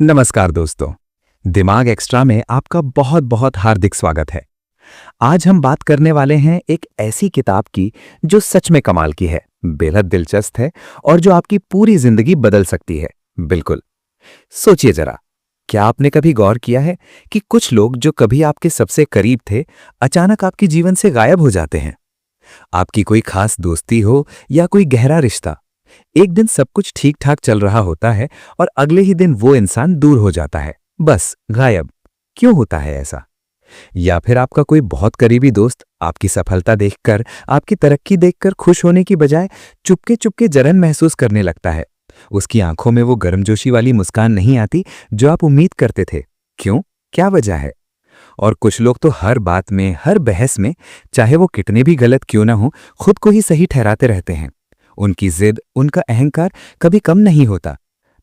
नमस्कार दोस्तों। दिमाग एक्स्ट्रा में आपका बहुत बहुत हार्दिक स्वागत है। आज हम बात करने वाले हैं एक ऐसी किताब की जो सच में कमाल की है, बेहद दिलचस्प है और जो आपकी पूरी जिंदगी बदल सकती है। बिल्कुल। सोचिए जरा, क्या आपने कभी गौर किया है कि कुछ लोग जो कभी आपके सबसे करीब थे, अचानक आपके जीवन से गायब हो जाते हैं। आपकी कोई खास दोस्ती हो या कोई गहरा रिश्ता, एक दिन सब कुछ ठीक ठाक चल रहा होता है और अगले ही दिन वो इंसान दूर हो जाता है, बस गायब। क्यों होता है ऐसा? या फिर आपका कोई बहुत करीबी दोस्त आपकी सफलता देखकर, आपकी तरक्की देखकर खुश होने की बजाय चुपके चुपके जलन महसूस करने लगता है। उसकी आंखों में वो गर्मजोशी वाली मुस्कान नहीं आती जो आप उम्मीद करते थे। क्यों? क्या वजह है? और कुछ लोग तो हर बात में, हर बहस में, चाहे वो कितने भी गलत क्यों ना हो, खुद को ही सही ठहराते रहते हैं। उनकी जिद, उनका अहंकार कभी कम नहीं होता।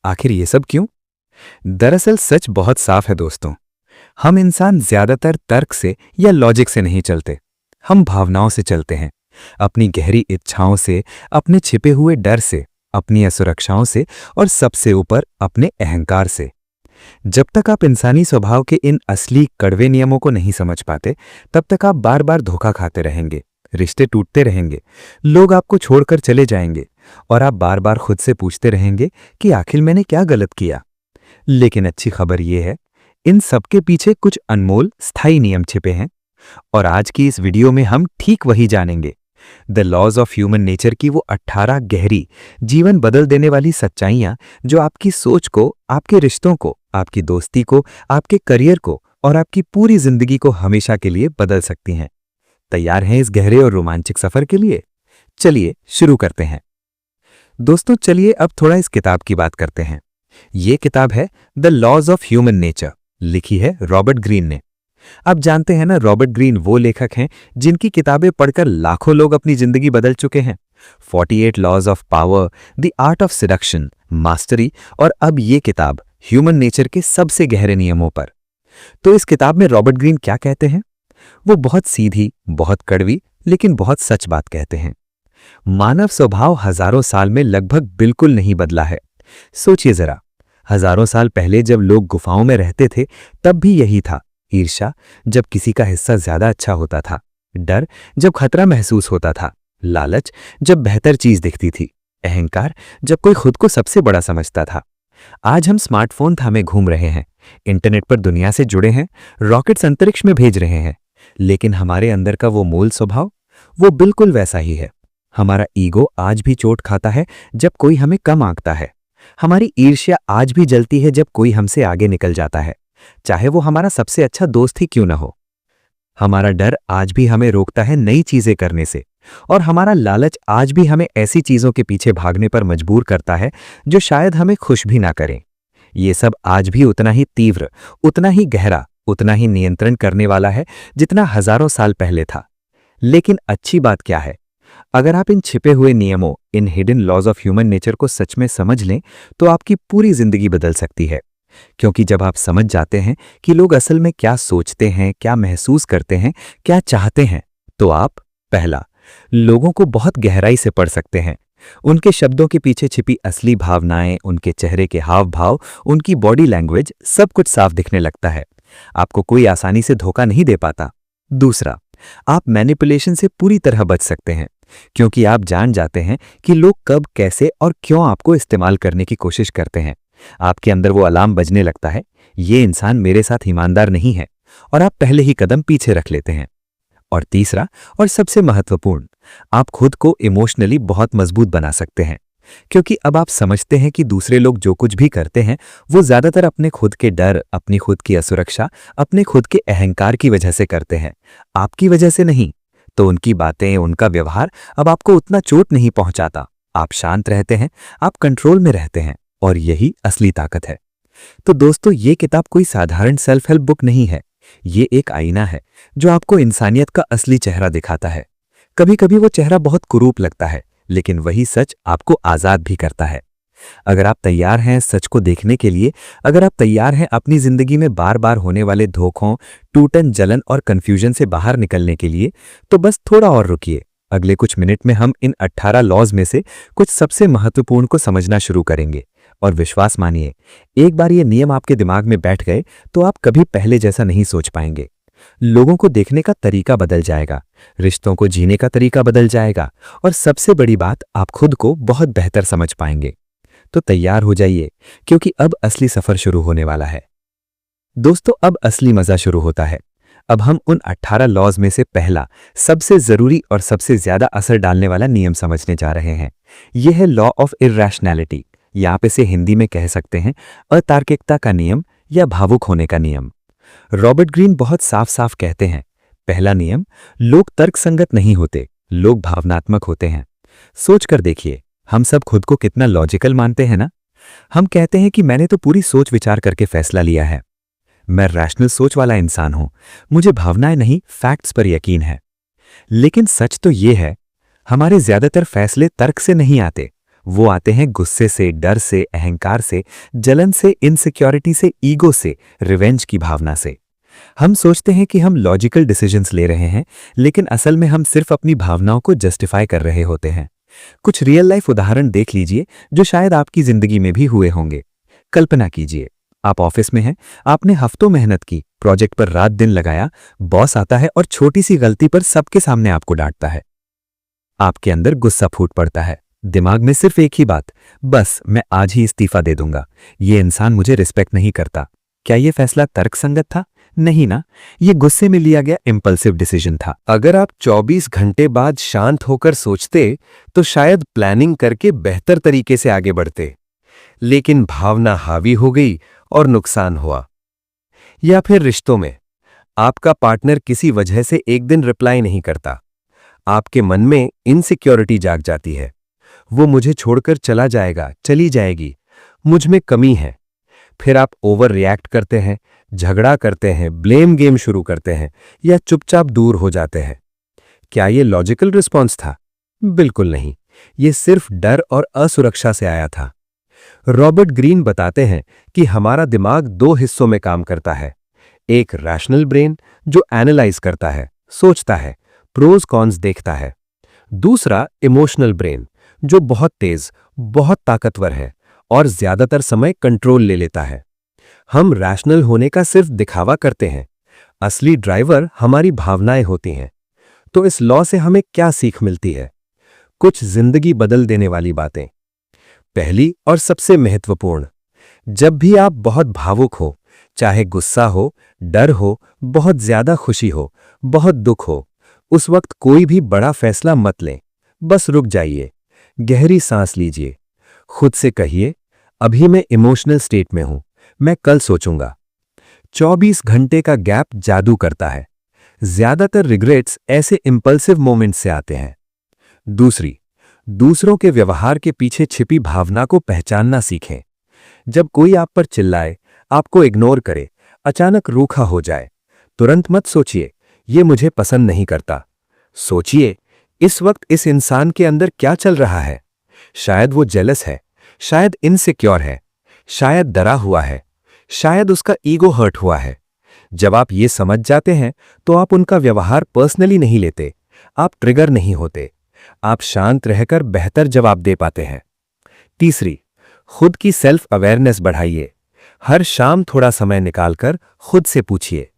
आखिर ये सब क्यों? दरअसल सच बहुत साफ है दोस्तों। हम इंसान ज्यादातर तर्क से या लॉजिक से नहीं चलते, हम भावनाओं से चलते हैं। अपनी गहरी इच्छाओं से, अपने छिपे हुए डर से, अपनी असुरक्षाओं से और सबसे ऊपर अपने अहंकार से। जब तक आप इंसानी स्वभाव के इन असली कड़वे नियमों को नहीं समझ पाते, तब तक आप बार बार धोखा खाते रहेंगे, रिश्ते टूटते रहेंगे, लोग आपको छोड़कर चले जाएंगे और आप बार बार खुद से पूछते रहेंगे कि आखिर मैंने क्या गलत किया। लेकिन अच्छी खबर यह है, इन सबके पीछे कुछ अनमोल स्थायी नियम छिपे हैं और आज की इस वीडियो में हम ठीक वही जानेंगे। The laws of human nature की वो 18 गहरी, जीवन बदल देने वाली सच्चाइयां जो आपकी सोच को, आपके रिश्तों को, आपकी दोस्ती को, आपके करियर को और आपकी पूरी जिंदगी को हमेशा के लिए बदल सकती हैं। तैयार हैं इस गहरे और रोमांचक सफर के लिए? चलिए शुरू करते हैं। दोस्तों चलिए अब थोड़ा इस किताब की बात करते हैं। ये किताब है the laws of human nature, लिखी है रॉबर्ट ग्रीन ने। आप जानते हैं ना, रॉबर्ट ग्रीन वो लेखक हैं जिनकी किताबें पढ़कर लाखों लोग अपनी जिंदगी बदल चुके हैं। 48 laws of power, the art of seduction, mastery और अब ये किताब ह्यूमन नेचर के सबसे गहरे नियमों पर। तो इस किताब में रॉबर्ट ग्रीन क्या कहते हैं? वो बहुत सीधी, बहुत कड़वी लेकिन बहुत सच बात कहते हैं। मानव स्वभाव हजारों साल में लगभग बिल्कुल नहीं बदला है। सोचिए जरा, हजारों साल पहले जब लोग गुफाओं में रहते थे तब भी यही था। ईर्ष्या जब किसी का हिस्सा ज्यादा अच्छा होता था, डर जब खतरा महसूस होता था, लालच जब बेहतर चीज दिखती थी, अहंकार जब कोई खुद को सबसे बड़ा समझता था। आज हम स्मार्टफोन थामे घूम रहे हैं, इंटरनेट पर दुनिया से जुड़े हैं, रॉकेट्स अंतरिक्ष में भेज रहे हैं, लेकिन हमारे अंदर का वो मूल स्वभाव, वो बिल्कुल वैसा ही है। हमारा ईगो आज भी चोट खाता है जब कोई हमें कम आंकता है। हमारी ईर्ष्या आज भी जलती है जब कोई हमसे आगे निकल जाता है, चाहे वो हमारा सबसे अच्छा दोस्त ही क्यों ना हो। हमारा डर आज भी हमें रोकता है नई चीजें करने से, और हमारा लालच आज भी हमें ऐसी चीजों के पीछे भागने पर मजबूर करता है जो शायद हमें खुश भी ना करें। ये सब आज भी उतना ही तीव्र, उतना ही गहरा, उतना ही नियंत्रण करने वाला है जितना हजारों साल पहले था। लेकिन अच्छी बात क्या है? अगर आप इन छिपे हुए नियमों, इन hidden laws of human nature को सच में समझ लें तो आपकी पूरी जिंदगी बदल सकती है। क्योंकि जब आप समझ जाते हैं कि लोग असल में क्या सोचते हैं, क्या महसूस करते हैं, क्या चाहते हैं, तो आप पहला, लोगों को बहुत गहराई से पढ़ सकते हैं। उनके शब्दों के पीछे छिपी असली भावनाएं, उनके चेहरे के हाव भाव, उनकी बॉडी लैंग्वेज, सब कुछ साफ दिखने लगता है। आपको कोई आसानी से धोखा नहीं दे पाता। दूसरा, आप मैनिपुलेशन से पूरी तरह बच सकते हैं, क्योंकि आप जान जाते हैं कि लोग कब, कैसे और क्यों आपको इस्तेमाल करने की कोशिश करते हैं। आपके अंदर वो अलार्म बजने लगता है, ये इंसान मेरे साथ ईमानदार नहीं है, और आप पहले ही कदम पीछे रख लेते हैं। और तीसरा और सबसे महत्वपूर्ण, आप खुद को इमोशनली बहुत मजबूत बना सकते हैं, क्योंकि अब आप समझते हैं कि दूसरे लोग जो कुछ भी करते हैं वो ज्यादातर अपने खुद के डर, अपनी खुद की असुरक्षा, अपने खुद के अहंकार की वजह से करते हैं, आपकी वजह से नहीं। तो उनकी बातें, उनका व्यवहार अब आपको उतना चोट नहीं पहुंचाता। आप शांत रहते हैं, आप कंट्रोल में रहते हैं, और यही असली ताकत है। तो दोस्तों, ये किताब कोई साधारण सेल्फ हेल्प बुक नहीं है। ये एक आईना है जो आपको इंसानियत का असली चेहरा दिखाता है। कभी कभी वो चेहरा बहुत कुरूप लगता है, लेकिन वही सच आपको आजाद भी करता है। अगर आप तैयार हैं सच को देखने के लिए, अगर आप तैयार हैं अपनी जिंदगी में बार बार होने वाले धोखों, टूटन, जलन और कंफ्यूजन से बाहर निकलने के लिए, तो बस थोड़ा और रुकिए। अगले कुछ मिनट में हम इन 18 लॉज में से कुछ सबसे महत्वपूर्ण को समझना शुरू करेंगे और विश्वास मानिए, एक बार ये नियम आपके दिमाग में बैठ गए तो आप कभी पहले जैसा नहीं सोच पाएंगे। लोगों को देखने का तरीका बदल जाएगा, रिश्तों को जीने का तरीका बदल जाएगा और सबसे बड़ी बात, आप खुद को बहुत बेहतर समझ पाएंगे। तो तैयार हो जाइए, क्योंकि अब असली सफर शुरू होने वाला है। दोस्तों, अब असली मजा शुरू होता है। अब हम उन 18 लॉज में से पहला, सबसे जरूरी और सबसे ज्यादा असर डालने वाला नियम समझने जा रहे हैं। यह है लॉ ऑफ इर्रेशनैलिटी, या आप इसे हिंदी में कह सकते हैं अतार्किकता का नियम या भावुक होने का नियम। रॉबर्ट ग्रीन बहुत साफ साफ कहते हैं, पहला नियम, लोग तर्कसंगत नहीं होते, लोग भावनात्मक होते हैं। सोच कर देखिए, हम सब खुद को कितना लॉजिकल मानते हैं ना। हम कहते हैं कि मैंने तो पूरी सोच विचार करके फैसला लिया है, मैं रैशनल सोच वाला इंसान हूं, मुझे भावनाएं नहीं फैक्ट्स पर यकीन है। लेकिन सच तो यह है, हमारे ज्यादातर फैसले तर्क से नहीं आते, वो आते हैं गुस्से से, डर से, अहंकार से, जलन से, इनसिक्योरिटी से, ईगो से, रिवेंज की भावना से। हम सोचते हैं कि हम लॉजिकल डिसीजंस ले रहे हैं, लेकिन असल में हम सिर्फ अपनी भावनाओं को जस्टिफाई कर रहे होते हैं। कुछ रियल लाइफ उदाहरण देख लीजिए जो शायद आपकी जिंदगी में भी हुए होंगे। कल्पना कीजिए, आप ऑफिस में हैं, आपने हफ्तों मेहनत की, प्रोजेक्ट पर रात दिन लगाया, बॉस आता है और छोटी सी गलती पर सबके सामने आपको डांटता है। आपके अंदर गुस्सा फूट पड़ता है, दिमाग में सिर्फ एक ही बात, बस मैं आज ही इस्तीफा दे दूंगा, ये इंसान मुझे रिस्पेक्ट नहीं करता। क्या यह फैसला तर्कसंगत था? नहीं ना, ये गुस्से में लिया गया इंपल्सिव डिसीजन था। अगर आप 24 घंटे बाद शांत होकर सोचते तो शायद प्लानिंग करके बेहतर तरीके से आगे बढ़ते, लेकिन भावना हावी हो गई और नुकसान हुआ। या फिर रिश्तों में आपका पार्टनर किसी वजह से एक दिन रिप्लाई नहीं करता, आपके मन में इनसिक्योरिटी जाग जाती है, वो मुझे छोड़कर चला जाएगा, चली जाएगी, मुझ में कमी है। फिर आप ओवर रिएक्ट करते हैं, झगड़ा करते हैं, ब्लेम गेम शुरू करते हैं या चुपचाप दूर हो जाते हैं। क्या यह लॉजिकल रिस्पॉन्स था? बिल्कुल नहीं, यह सिर्फ डर और असुरक्षा से आया था। रॉबर्ट ग्रीन बताते हैं कि हमारा दिमाग दो हिस्सों में काम करता है, एक रैशनल ब्रेन जो एनालाइज करता है, सोचता है, प्रोज कॉन्स देखता है, दूसरा इमोशनल ब्रेन जो बहुत तेज, बहुत ताकतवर है और ज्यादातर समय कंट्रोल ले लेता है। हम रैशनल होने का सिर्फ दिखावा करते हैं, असली ड्राइवर हमारी भावनाएं होती हैं। तो इस लॉ से हमें क्या सीख मिलती है? कुछ जिंदगी बदल देने वाली बातें। पहली और सबसे महत्वपूर्ण, जब भी आप बहुत भावुक हो, चाहे गुस्सा हो, डर हो, बहुत ज्यादा खुशी हो, बहुत दुख हो, उस वक्त कोई भी बड़ा फैसला मत लें। बस रुक जाइए, गहरी सांस लीजिए, खुद से कहिए, अभी मैं इमोशनल स्टेट में हूं, मैं कल सोचूंगा। 24 घंटे का गैप जादू करता है। ज्यादातर रिग्रेट्स ऐसे इंपल्सिव मोमेंट्स से आते हैं। दूसरी, दूसरों के व्यवहार के पीछे छिपी भावना को पहचानना सीखें। जब कोई आप पर चिल्लाए, आपको इग्नोर करे, अचानक रूखा हो जाए, तुरंत मत सोचिए ये मुझे पसंद नहीं करता। सोचिए इस वक्त इस इंसान के अंदर क्या चल रहा है। शायद वो जेलस है, शायद इनसिक्योर है, शायद डरा हुआ है, शायद उसका ईगो हर्ट हुआ है। जब आप ये समझ जाते हैं तो आप उनका व्यवहार पर्सनली नहीं लेते, आप ट्रिगर नहीं होते, आप शांत रहकर बेहतर जवाब दे पाते हैं। तीसरी, खुद की सेल्फ अवेयरनेस बढ़ाइए। हर शाम थोड़ा समय निकालकर खुद से पूछिए,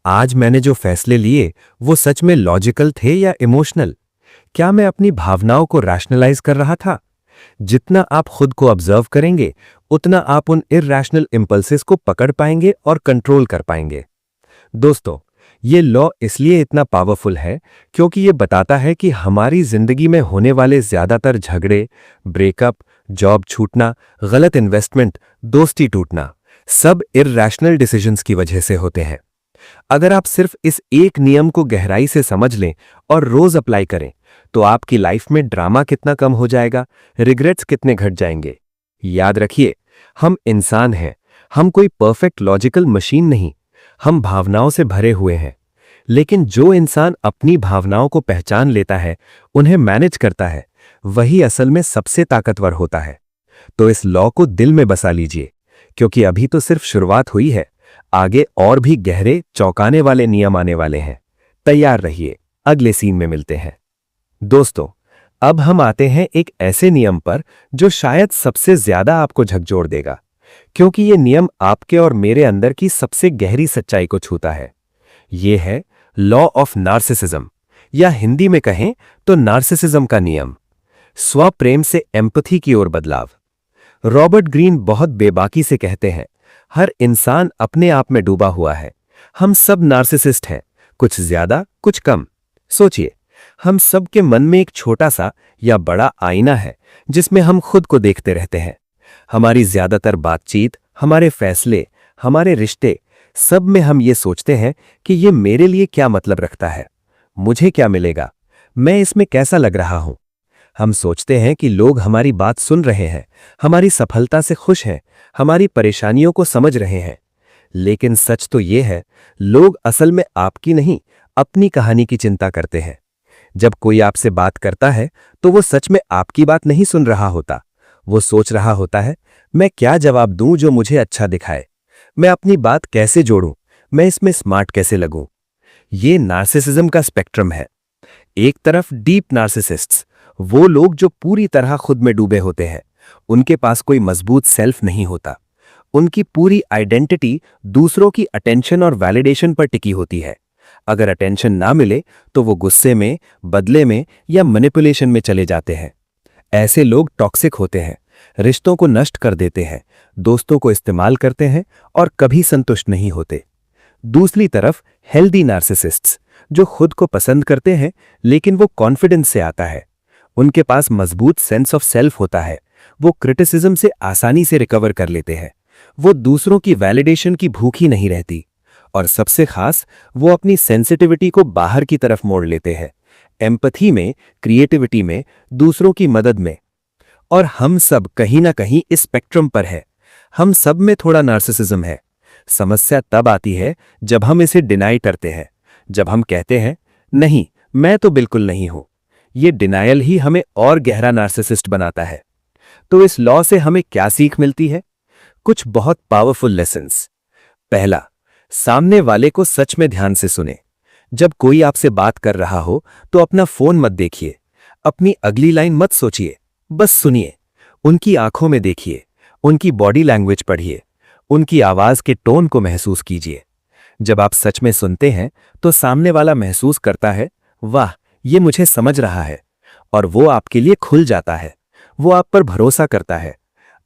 आज मैंने जो फैसले लिए वो सच में लॉजिकल थे या इमोशनल? क्या मैं अपनी भावनाओं को रैशनलाइज कर रहा था? जितना आप खुद को ऑब्जर्व करेंगे, उतना आप उन इरैशनल इंपल्सेस को पकड़ पाएंगे और कंट्रोल कर पाएंगे। दोस्तों, ये लॉ इसलिए इतना पावरफुल है क्योंकि ये बताता है कि हमारी जिंदगी में होने वाले ज्यादातर झगड़े, ब्रेकअप, जॉब छूटना, गलत इन्वेस्टमेंट, दोस्ती टूटना, सब इरैशनल डिसीजंस की वजह से होते हैं। अगर आप सिर्फ इस एक नियम को गहराई से समझ लें और रोज अप्लाई करें, तो आपकी लाइफ में ड्रामा कितना कम हो जाएगा, रिग्रेट्स कितने घट जाएंगे। याद रखिए, हम इंसान हैं, हम कोई परफेक्ट लॉजिकल मशीन नहीं, हम भावनाओं से भरे हुए हैं। लेकिन जो इंसान अपनी भावनाओं को पहचान लेता है, उन्हें मैनेज करता है, वही असल में सबसे ताकतवर होता है। तो इस लॉ को दिल में बसा लीजिए, क्योंकि अभी तो सिर्फ शुरुआत हुई है, आगे और भी गहरे, चौंकाने वाले नियम आने वाले हैं। तैयार रहिए, अगले सीन में मिलते हैं। दोस्तों, अब हम आते हैं एक ऐसे नियम पर जो शायद सबसे ज्यादा आपको झकझोर देगा, क्योंकि ये नियम आपके और मेरे अंदर की सबसे गहरी सच्चाई को छूता है। ये है लॉ ऑफ नार्सिसिज्म, या हिंदी में कहें तो नार्सिसिज्म का नियम, स्वप्रेम से एम्पथी की ओर बदलाव। रॉबर्ट ग्रीन बहुत बेबाकी से कहते हैं, हर इंसान अपने आप में डूबा हुआ है। हम सब नार्सिसिस्ट हैं, कुछ ज्यादा कुछ कम। सोचिए, हम सब के मन में एक छोटा सा या बड़ा आईना है जिसमें हम खुद को देखते रहते हैं। हमारी ज्यादातर बातचीत, हमारे फैसले, हमारे रिश्ते, सब में हम ये सोचते हैं कि ये मेरे लिए क्या मतलब रखता है, मुझे क्या मिलेगा, मैं इसमें कैसा लग रहा हूं। हम सोचते हैं कि लोग हमारी बात सुन रहे हैं, हमारी सफलता से खुश हैं, हमारी परेशानियों को समझ रहे हैं। लेकिन सच तो ये है, लोग असल में आपकी नहीं, अपनी कहानी की चिंता करते हैं। जब कोई आपसे बात करता है तो वो सच में आपकी बात नहीं सुन रहा होता। वो सोच रहा होता है, मैं क्या जवाब दूं जो मुझे अच्छा दिखाए, मैं अपनी बात कैसे जोड़ूं, मैं इसमें स्मार्ट कैसे लगूं। ये नार्सिसिज्म का स्पेक्ट्रम है। एक तरफ डीप नार्सिसिस्ट्स, वो लोग जो पूरी तरह खुद में डूबे होते हैं, उनके पास कोई मजबूत सेल्फ नहीं होता। उनकी पूरी आइडेंटिटी दूसरों की अटेंशन और वैलिडेशन पर टिकी होती है। अगर अटेंशन ना मिले तो वो गुस्से में, बदले में या मैनिपुलेशन में चले जाते हैं। ऐसे लोग टॉक्सिक होते हैं, रिश्तों को नष्ट कर देते हैं, दोस्तों को इस्तेमाल करते हैं और कभी संतुष्ट नहीं होते। दूसरी तरफ हेल्दी नार्सिसिस्ट्स, जो खुद को पसंद करते हैं लेकिन वो कॉन्फिडेंस से आता है। उनके पास मजबूत सेंस ऑफ सेल्फ होता है। वो क्रिटिसिज्म से आसानी से रिकवर कर लेते हैं। वो दूसरों की वैलिडेशन की भूखी नहीं रहती। और सबसे खास, वो अपनी सेंसिटिविटी को बाहर की तरफ मोड़ लेते हैं, एम्पथी में, क्रिएटिविटी में, दूसरों की मदद में। और हम सब कहीं ना कहीं इस स्पेक्ट्रम पर है। हम सब में थोड़ा नार्सिसिज्म है। समस्या तब आती है जब हम इसे डिनाई करते हैं, जब हम कहते हैं, नहीं, मैं तो बिल्कुल नहीं हूं। ये डिनायल ही हमें और गहरा नार्सिसिस्ट बनाता है। तो इस लॉ से हमें क्या सीख मिलती है? कुछ बहुत पावरफुल लेसन्स। पहला, सामने वाले को सच में ध्यान से सुने। जब कोई आपसे बात कर रहा हो तो अपना फोन मत देखिए, अपनी अगली लाइन मत सोचिए, बस सुनिए। उनकी आंखों में देखिए, उनकी बॉडी लैंग्वेज पढ़िए, उनकी आवाज के टोन को महसूस कीजिए। जब आप सच में सुनते हैं तो सामने वाला महसूस करता है, वाह, ये मुझे समझ रहा है, और वो आपके लिए खुल जाता है। वो आप पर भरोसा करता है,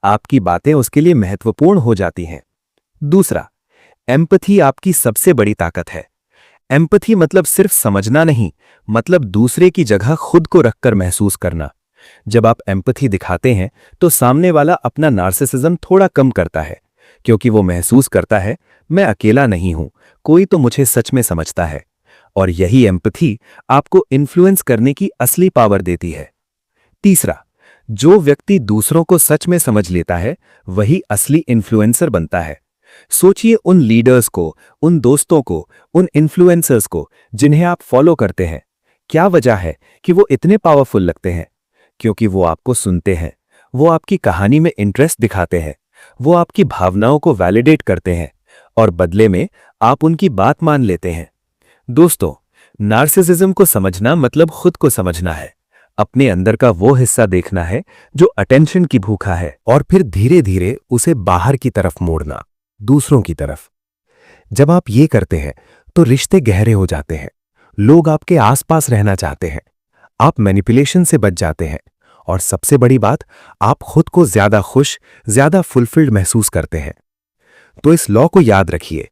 आपकी बातें उसके लिए महत्वपूर्ण हो जाती हैं। दूसरा, एम्पथी आपकी सबसे बड़ी ताकत है। एम्पथी मतलब सिर्फ समझना नहीं, मतलब दूसरे की जगह खुद को रखकर महसूस करना। जब आप एम्पथी दिखाते हैं तो सामने वाला अपना नार्सिसिज्म थोड़ा कम करता है, क्योंकि वो महसूस करता है, मैं अकेला नहीं हूं, कोई तो मुझे सच में समझता है। और यही एम्पथी आपको इन्फ्लुएंस करने की असली पावर देती है। तीसरा, जो व्यक्ति दूसरों को सच में समझ लेता है वही असली इन्फ्लुएंसर बनता है। सोचिए उन लीडर्स को, उन दोस्तों को, उन इन्फ्लुएंसर्स को जिन्हें आप फॉलो करते हैं। क्या वजह है कि वो इतने पावरफुल लगते हैं? क्योंकि वो आपको सुनते हैं, वो आपकी कहानी में इंटरेस्ट दिखाते हैं, वो आपकी भावनाओं को वैलिडेट करते हैं, और बदले में आप उनकी बात मान लेते हैं। दोस्तों, नार्सिसिज्म को समझना मतलब खुद को समझना है। अपने अंदर का वो हिस्सा देखना है जो अटेंशन की भूखा है, और फिर धीरे धीरे उसे बाहर की तरफ मोड़ना, दूसरों की तरफ। जब आप ये करते हैं तो रिश्ते गहरे हो जाते हैं, लोग आपके आसपास रहना चाहते हैं, आप मैनिपुलेशन से बच जाते हैं, और सबसे बड़ी बात, आप खुद को ज्यादा खुश, ज्यादा फुलफिल्ड महसूस करते हैं। तो इस लॉ को याद रखिए।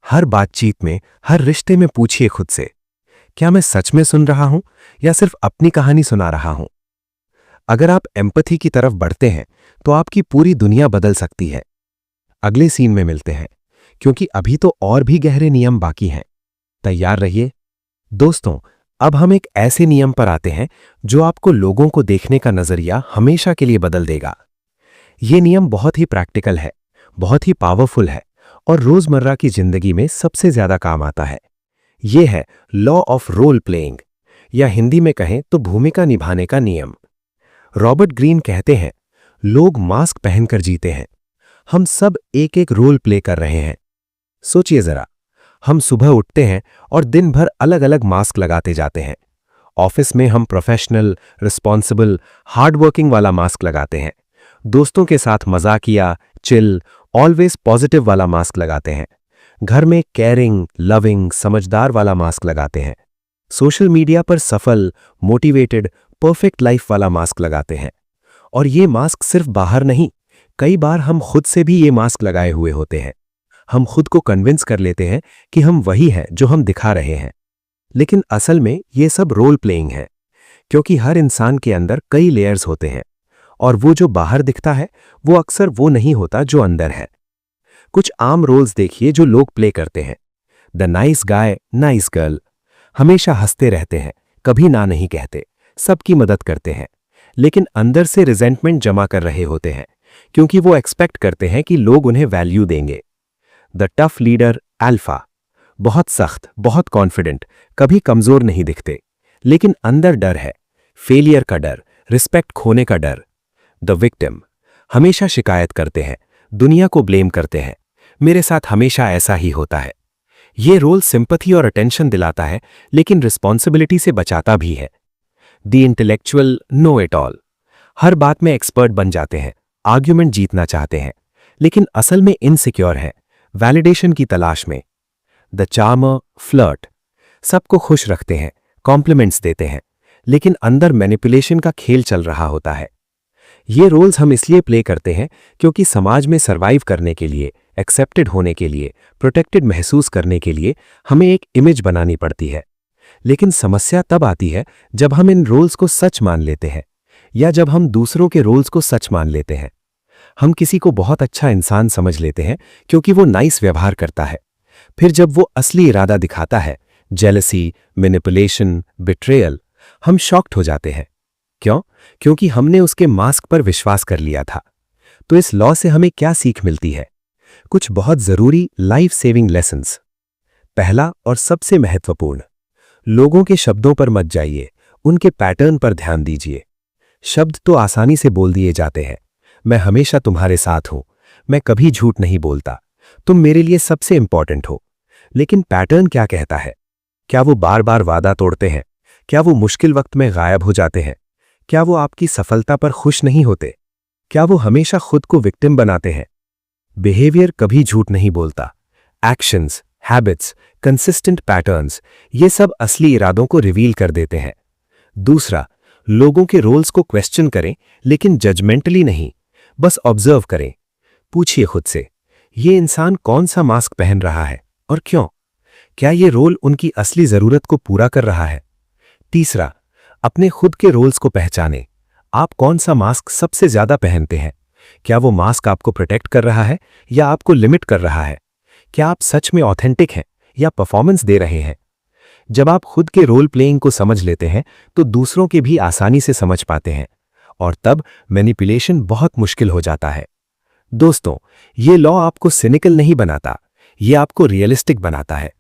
हर बातचीत में, हर रिश्ते में पूछिए खुद से, क्या मैं सच में सुन रहा हूं या सिर्फ अपनी कहानी सुना रहा हूं? अगर आप एम्पथी की तरफ बढ़ते हैं तो आपकी पूरी दुनिया बदल सकती है। अगले सीन में मिलते हैं, क्योंकि अभी तो और भी गहरे नियम बाकी हैं। तैयार रहिए। दोस्तों, अब हम एक ऐसे नियम पर आते हैं जो आपको लोगों को देखने का नजरिया हमेशा के लिए बदल देगा। यह नियम बहुत ही प्रैक्टिकल है, बहुत ही पावरफुल है, और रोजमर्रा की जिंदगी में सबसे ज्यादा काम आता है। यह है लॉ ऑफ रोल प्लेइंग, या हिंदी में कहें तो भूमिका निभाने का नियम। रॉबर्ट ग्रीन कहते हैं, लोग मास्क पहनकर जीते हैं, हम सब एक एक रोल प्ले कर रहे हैं। सोचिए जरा, हम सुबह उठते हैं और दिन भर अलग अलग मास्क लगाते जाते हैं, ऑफिस में हम प्रोफेशनल, रिस्पॉन्सिबल, हार्डवर्किंग वाला मास्क लगाते हैं। दोस्तों के साथ मजाकिया, चिल, ऑलवेज पॉजिटिव वाला मास्क लगाते हैं। घर में केयरिंग, लविंग, समझदार वाला मास्क लगाते हैं। सोशल मीडिया पर सफल, मोटिवेटेड, परफेक्ट लाइफ वाला मास्क लगाते हैं। और ये मास्क सिर्फ बाहर नहीं, कई बार हम खुद से भी ये मास्क लगाए हुए होते हैं। हम खुद को कन्विंस कर लेते हैं कि हम वही हैं जो हम दिखा रहे हैं। लेकिन असल में ये सब रोल प्लेइंग है, क्योंकि हर इंसान के अंदर कई लेयर्स होते हैं और वो जो बाहर दिखता है वो अक्सर वो नहीं होता जो अंदर है। कुछ आम रोल्स देखिए जो लोग प्ले करते हैं। The nice guy, nice girl, हमेशा हंसते रहते हैं, कभी ना नहीं कहते, सबकी मदद करते हैं, लेकिन अंदर से रिजेंटमेंट जमा कर रहे होते हैं क्योंकि वो एक्सपेक्ट करते हैं कि लोग उन्हें वैल्यू देंगे। द टफ लीडर, अल्फा, बहुत सख्त, बहुत कॉन्फिडेंट, कभी कमजोर नहीं दिखते, लेकिन अंदर डर है, फेलियर का डर, रिस्पेक्ट खोने का डर। द विक्टिम, हमेशा शिकायत करते हैं, दुनिया को ब्लेम करते हैं, मेरे साथ हमेशा ऐसा ही होता है। ये रोल सिंपैथी और अटेंशन दिलाता है, लेकिन रिस्पॉन्सिबिलिटी से बचाता भी है। The intellectual, know it all, हर बात में एक्सपर्ट बन जाते हैं, आर्ग्यूमेंट जीतना चाहते हैं, लेकिन असल में इनसिक्योर हैं, वैलिडेशन की तलाश में। द चार्मर, फ्लर्ट, सबको खुश रखते हैं, कॉम्प्लीमेंट्स देते हैं, लेकिन अंदर मैनिपुलेशन का खेल चल रहा होता है। ये रोल्स हम इसलिए प्ले करते हैं क्योंकि समाज में सर्वाइव करने के लिए, एक्सेप्टेड होने के लिए, प्रोटेक्टेड महसूस करने के लिए हमें एक इमेज बनानी पड़ती है। लेकिन समस्या तब आती है जब हम इन रोल्स को सच मान लेते हैं, या जब हम दूसरों के रोल्स को सच मान लेते हैं। हम किसी को बहुत अच्छा इंसान समझ लेते हैं क्योंकि वो नाइस व्यवहार करता है, फिर जब वो असली इरादा दिखाता है, जेलसी, मैनिपुलेशन, बिट्रेयल, हम शॉक्ड हो जाते हैं। क्यों? क्योंकि हमने उसके मास्क पर विश्वास कर लिया था। तो इस लॉ से हमें क्या सीख मिलती है? कुछ बहुत जरूरी लाइफ सेविंग लेसन्स। पहला और सबसे महत्वपूर्ण, लोगों के शब्दों पर मत जाइए, उनके पैटर्न पर ध्यान दीजिए। शब्द तो आसानी से बोल दिए जाते हैं, मैं हमेशा तुम्हारे साथ हूं, मैं कभी झूठ नहीं बोलता, तुम मेरे लिए सबसे इंपॉर्टेंट हो। लेकिन पैटर्न क्या कहता है? क्या वो बार बार वादा तोड़ते हैं? क्या वो मुश्किल वक्त में गायब हो जाते हैं? क्या वो आपकी सफलता पर खुश नहीं होते? क्या वो हमेशा खुद को विक्टिम बनाते हैं? बिहेवियर कभी झूठ नहीं बोलता। एक्शंस, हैबिट्स, कंसिस्टेंट पैटर्न्स, ये सब असली इरादों को रिवील कर देते हैं। दूसरा, लोगों के रोल्स को क्वेश्चन करें, लेकिन जजमेंटली नहीं, बस ऑब्जर्व करें। पूछिए खुद से, ये इंसान कौन सा मास्क पहन रहा है और क्यों? क्या ये रोल उनकी असली जरूरत को पूरा कर रहा है? तीसरा, अपने खुद के रोल्स को पहचानें। आप कौन सा मास्क सबसे ज्यादा पहनते हैं? क्या वो मास्क आपको प्रोटेक्ट कर रहा है या आपको लिमिट कर रहा है? क्या आप सच में ऑथेंटिक हैं या परफॉर्मेंस दे रहे हैं? जब आप खुद के रोल प्लेइंग को समझ लेते हैं तो दूसरों के भी आसानी से समझ पाते हैं, और तब मैनिपुलेशन बहुत मुश्किल हो जाता है। दोस्तों, ये लॉ आपको सिनिकल नहीं बनाता, ये आपको रियलिस्टिक बनाता है।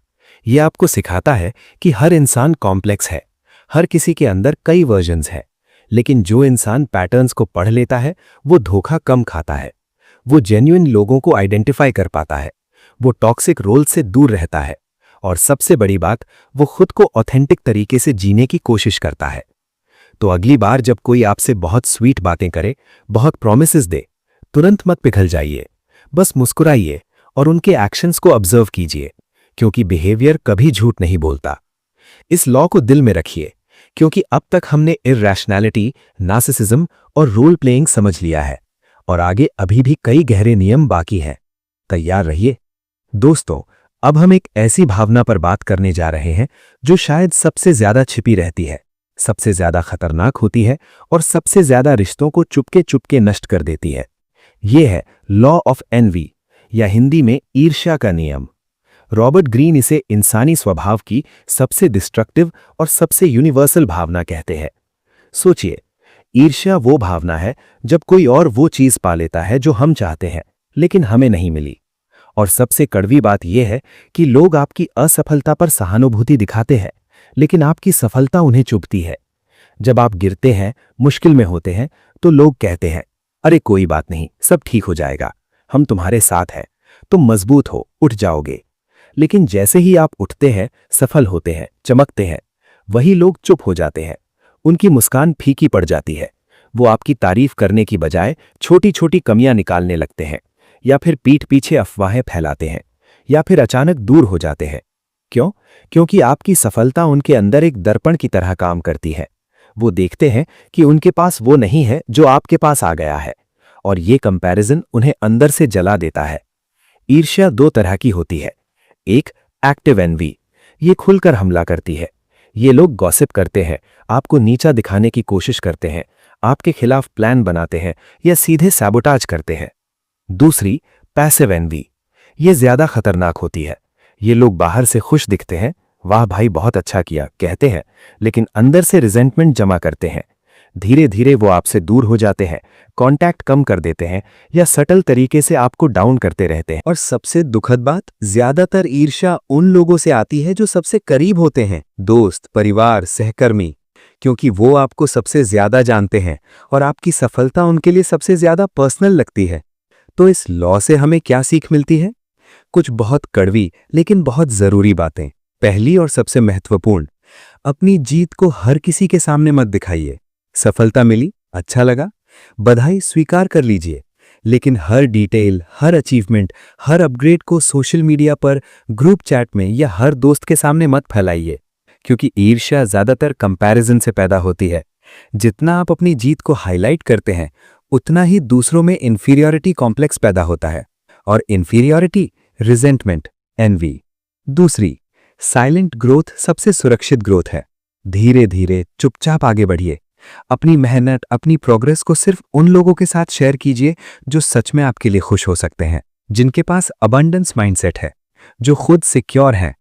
ये आपको सिखाता है कि हर इंसान कॉम्प्लेक्स है, हर किसी के अंदर कई वर्जन्स हैं, लेकिन जो इंसान पैटर्न्स को पढ़ लेता है वो धोखा कम खाता है, वो जेन्युइन लोगों को आइडेंटिफाई कर पाता है, वो टॉक्सिक रोल से दूर रहता है, और सबसे बड़ी बात, वो खुद को ऑथेंटिक तरीके से जीने की कोशिश करता है। तो अगली बार जब कोई आपसे बहुत स्वीट बातें करे, बहुत प्रॉमिसेस दे, तुरंत मत पिघल जाइए, बस मुस्कुराइए और उनके एक्शंस को ऑब्जर्व कीजिए, क्योंकि बिहेवियर कभी झूठ नहीं बोलता। इस लॉ को दिल में रखिए, क्योंकि अब तक हमने इरैशनैलिटी, नार्सिसिज्म और रोल प्लेइंग समझ लिया है, और आगे अभी भी कई गहरे नियम बाकी हैं। तैयार रहिए। दोस्तों, अब हम एक ऐसी भावना पर बात करने जा रहे हैं जो शायद सबसे ज्यादा छिपी रहती है, सबसे ज्यादा खतरनाक होती है और सबसे ज्यादा रिश्तों को चुपके चुपके नष्ट कर देती है। यह है लॉ ऑफ एनवी, या हिंदी में ईर्ष्या का नियम। रॉबर्ट ग्रीन इसे इंसानी स्वभाव की सबसे डिस्ट्रक्टिव और सबसे यूनिवर्सल भावना कहते हैं। सोचिए, ईर्ष्या वो भावना है जब कोई और वो चीज पा लेता है जो हम चाहते हैं लेकिन हमें नहीं मिली। और सबसे कड़वी बात यह है कि लोग आपकी असफलता पर सहानुभूति दिखाते हैं, लेकिन आपकी सफलता उन्हें चुभती है। जब आप गिरते हैं, मुश्किल में होते हैं, तो लोग कहते हैं, अरे कोई बात नहीं, सब ठीक हो जाएगा, हम तुम्हारे साथ हैं, तुम मजबूत हो, उठ जाओगे। लेकिन जैसे ही आप उठते हैं, सफल होते हैं, चमकते हैं, वही लोग चुप हो जाते हैं। उनकी मुस्कान फीकी पड़ जाती है। वो आपकी तारीफ करने की बजाय छोटी छोटी कमियां निकालने लगते हैं, या फिर पीठ पीछे अफवाहें फैलाते हैं, या फिर अचानक दूर हो जाते हैं। क्यों? क्योंकि आपकी सफलता उनके अंदर एक दर्पण की तरह काम करती है। वो देखते हैं कि उनके पास वो नहीं है जो आपके पास आ गया है, और ये कंपैरिजन उन्हें अंदर से जला देता है। ईर्ष्या दो तरह की होती है। एक, एक्टिव एनवी। ये खुलकर हमला करती है। ये लोग गॉसिप करते हैं, आपको नीचा दिखाने की कोशिश करते हैं, आपके खिलाफ प्लान बनाते हैं या सीधे सैबोटाज करते हैं। दूसरी, पैसिव एनवी। ये ज्यादा खतरनाक होती है। ये लोग बाहर से खुश दिखते हैं, वाह भाई बहुत अच्छा किया कहते हैं, लेकिन अंदर से रिजेंटमेंट जमा करते हैं। धीरे धीरे वो आपसे दूर हो जाते हैं, कांटेक्ट कम कर देते हैं, या सटल तरीके से आपको डाउन करते रहते हैं। और सबसे दुखद बात, ज्यादातर ईर्ष्या उन लोगों से आती है जो सबसे करीब होते हैं, दोस्त, परिवार, सहकर्मी, क्योंकि वो आपको सबसे ज्यादा जानते हैं और आपकी सफलता उनके लिए सबसे ज्यादा पर्सनल लगती है। तो इस लॉ से हमें क्या सीख मिलती है? कुछ बहुत कड़वी लेकिन बहुत जरूरी बातें। पहली और सबसे महत्वपूर्ण, अपनी जीत को हर किसी के सामने मत दिखाइए। सफलता मिली, अच्छा लगा, बधाई स्वीकार कर लीजिए, लेकिन हर डिटेल, हर अचीवमेंट, हर अपग्रेड को सोशल मीडिया पर, ग्रुप चैट में या हर दोस्त के सामने मत फैलाइए, क्योंकि ईर्ष्या ज्यादातर कंपैरिजन से पैदा होती है। जितना आप अपनी जीत को हाईलाइट करते हैं, उतना ही दूसरों में इंफीरियरिटी कॉम्प्लेक्स पैदा होता है, और इंफीरियरिटी रिजेंटमेंट, एनवी। दूसरी, साइलेंट ग्रोथ सबसे सुरक्षित ग्रोथ है। धीरे धीरे चुपचाप आगे बढ़िए। अपनी मेहनत, अपनी प्रोग्रेस को सिर्फ उन लोगों के साथ शेयर कीजिए जो सच में आपके लिए खुश हो सकते हैं, जिनके पास अबंडेंस माइंडसेट है, जो खुद सिक्योर हैं।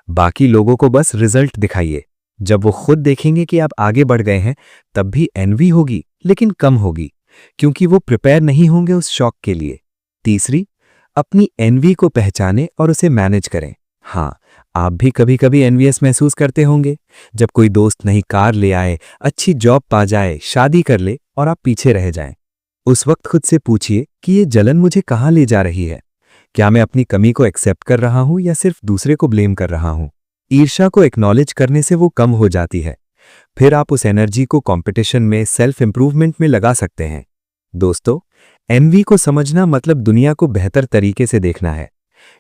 बाकी लोगों को बस रिजल्ट दिखाइए। जब वो खुद देखेंगे कि आप आगे बढ़ गए हैं, तब भी एनवी होगी, लेकिन कम होगी, क्योंकि वो प्रिपेयर नहीं होंगे उस शॉक के लिए। तीसरी, अपनी एनवी को पहचानें और उसे मैनेज करें। हाँ, आप भी कभी कभी एनवीएस महसूस करते होंगे, जब कोई दोस्त नई कार ले आए, अच्छी जॉब पा जाए, शादी कर ले और आप पीछे रह जाएं। उस वक्त खुद से पूछिए कि ये जलन मुझे कहाँ ले जा रही है? क्या मैं अपनी कमी को एक्सेप्ट कर रहा हूं या सिर्फ दूसरे को ब्लेम कर रहा हूं? ईर्ष्या को एक्नॉलेज करने से वो कम हो जाती है। फिर आप उस एनर्जी को कंपटीशन में, सेल्फ इंप्रूवमेंट में लगा सकते हैं। दोस्तों, एनवी को समझना मतलब दुनिया को बेहतर तरीके से देखना है।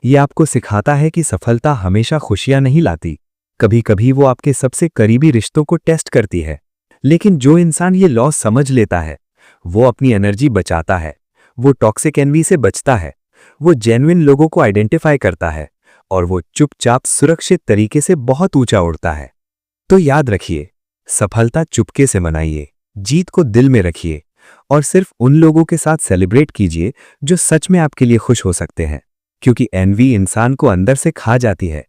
ये आपको सिखाता है कि सफलता हमेशा खुशियां नहीं लाती। कभी कभी वो आपके सबसे करीबी रिश्तों को टेस्ट करती है। लेकिन जो इंसान ये लॉ समझ लेता है, वो अपनी एनर्जी बचाता है, वो टॉक्सिक एनवी से बचता है, वो जेन्युइन लोगों को आइडेंटिफाई करता है, और वो चुपचाप सुरक्षित तरीके से बहुत ऊंचा उड़ता है। तो याद रखिए, सफलता चुपके से मनाइए, जीत को दिल में रखिए, और सिर्फ उन लोगों के साथ सेलिब्रेट कीजिए जो सच में आपके लिए खुश हो सकते हैं, क्योंकि एनवी इंसान को अंदर से खा जाती है,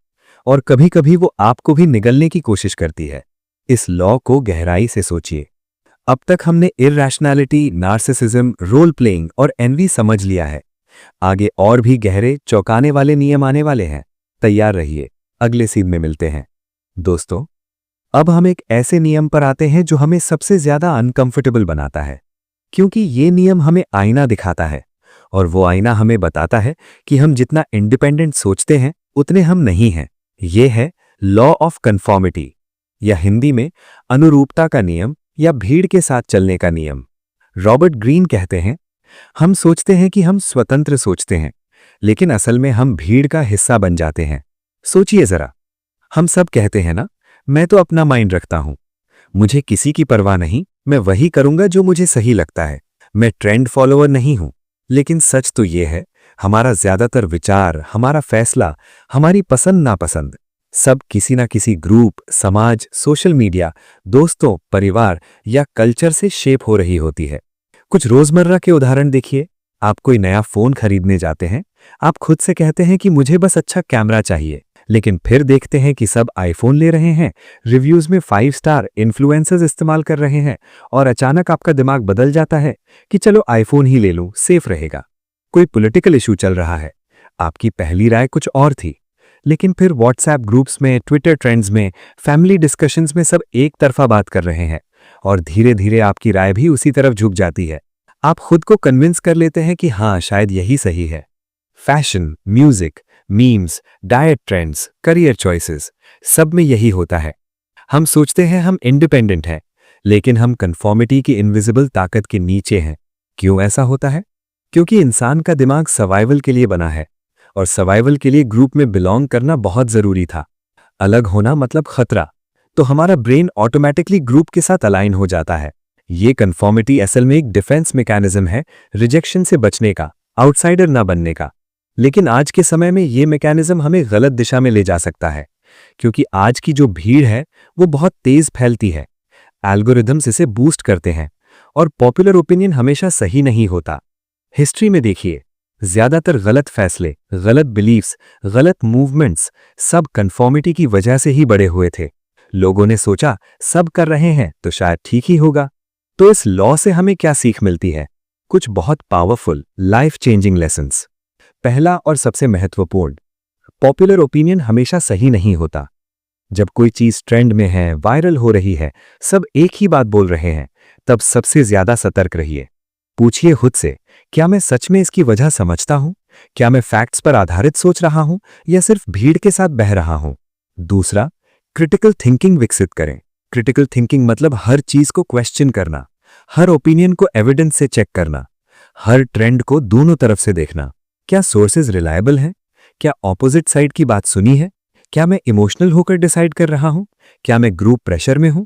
और कभी कभी वो आपको भी निगलने की कोशिश करती है। इस लॉ को गहराई से सोचिए। अब तक हमने इरैशनैलिटी, नार्सिसिज्म, रोल प्लेइंग और एनवी समझ लिया है। आगे और भी गहरे, चौंकाने वाले नियम आने वाले हैं। तैयार रहिए, अगले सीन में मिलते हैं। दोस्तों, अब हम एक ऐसे नियम पर आते हैं जो हमें सबसे ज्यादा अनकंफर्टेबल बनाता है, क्योंकि ये नियम हमें आईना दिखाता है, और वो आईना हमें बताता है कि हम जितना इंडिपेंडेंट सोचते हैं उतने हम नहीं हैं। ये है लॉ ऑफ कन्फॉर्मिटी, या हिंदी में अनुरूपता का नियम या भीड़ के साथ चलने का नियम। रॉबर्ट ग्रीन कहते हैं, हम सोचते हैं कि हम स्वतंत्र सोचते हैं, लेकिन असल में हम भीड़ का हिस्सा बन जाते हैं। सोचिए जरा, हम सब कहते हैं ना, मैं तो अपना माइंड रखता हूं, मुझे किसी की परवाह नहीं, मैं वही करूंगा जो मुझे सही लगता है, मैं ट्रेंड फॉलोअर नहीं हूं। लेकिन सच तो यह है, हमारा ज्यादातर विचार, हमारा फैसला, हमारी पसंद नापसंद, सब किसी ना किसी ग्रुप, समाज, सोशल मीडिया, दोस्तों, परिवार या कल्चर से शेप हो रही होती है। कुछ रोजमर्रा के उदाहरण देखिए। आप कोई नया फोन खरीदने जाते हैं, आप खुद से कहते हैं कि मुझे बस अच्छा कैमरा चाहिए, लेकिन फिर देखते हैं कि सब आईफोन ले रहे हैं, रिव्यूज में 5 स्टार इन्फ्लुएंसर्स इस्तेमाल कर रहे हैं, और अचानक आपका दिमाग बदल जाता है कि चलो आईफोन ही ले लूं, सेफ रहेगा। कोई पॉलिटिकल इशू चल रहा है, आपकी पहली राय कुछ और थी, लेकिन फिर व्हाट्सएप ग्रुप्स में, ट्विटर ट्रेंड्स में, फैमिली डिस्कशंस में सब एक तरफा बात कर रहे हैं, और धीरे धीरे आपकी राय भी उसी तरफ झुक जाती है। आप खुद को कन्विंस कर लेते हैं कि हाँ, शायद यही सही है। Fashion, music, memes, diet trends, career choices, सब में यही होता है। हम सोचते हैं हम इंडिपेंडेंट हैं, लेकिन हम कन्फॉर्मिटी की इनविजिबल ताकत के नीचे हैं। क्यों ऐसा होता है? क्योंकि इंसान का दिमाग सर्वाइवल के लिए बना है, और सर्वाइवल के लिए ग्रुप में बिलोंग करना बहुत जरूरी था। अलग होना मतलब खतरा, तो हमारा ब्रेन ऑटोमेटिकली ग्रुप के साथ अलाइन हो जाता है। ये कन्फॉर्मिटी असल में एक डिफेंस मैकेनिज्म है, रिजेक्शन से बचने का, आउटसाइडर ना बनने का। लेकिन आज के समय में ये मैकेनिज्म हमें गलत दिशा में ले जा सकता है, क्योंकि आज की जो भीड़ है वो बहुत तेज फैलती है। एल्गोरिदम्स इसे बूस्ट करते हैं, और पॉपुलर ओपिनियन हमेशा सही नहीं होता। हिस्ट्री में देखिए, ज्यादातर गलत फैसले, गलत बिलीफ्स, गलत मूवमेंट्स सब कन्फॉर्मिटी की वजह से ही बड़े हुए थे। लोगों ने सोचा सब कर रहे हैं तो शायद ठीक ही होगा। तो इस लॉ से हमें क्या सीख मिलती है? कुछ बहुत पावरफुल, लाइफ चेंजिंग लेसन्स। पहला और सबसे महत्वपूर्ण, पॉपुलर ओपिनियन हमेशा सही नहीं होता। जब कोई चीज ट्रेंड में है, वायरल हो रही है, सब एक ही बात बोल रहे हैं, तब सबसे ज्यादा सतर्क रहिए। पूछिए खुद से, क्या मैं सच में इसकी वजह समझता हूं? क्या मैं फैक्ट्स पर आधारित सोच रहा हूं या सिर्फ भीड़ के साथ बह रहा हूं? दूसरा, क्रिटिकल थिंकिंग विकसित करें। क्रिटिकल थिंकिंग मतलब हर चीज को क्वेश्चन करना, हर ओपिनियन को एविडेंस से चेक करना, हर ट्रेंड को दोनों तरफ से देखना। क्या सोर्सेज रिलायबल हैं? क्या ऑपोजिट साइड की बात सुनी है? क्या मैं इमोशनल होकर डिसाइड कर रहा हूं? क्या मैं ग्रुप प्रेशर में हूं?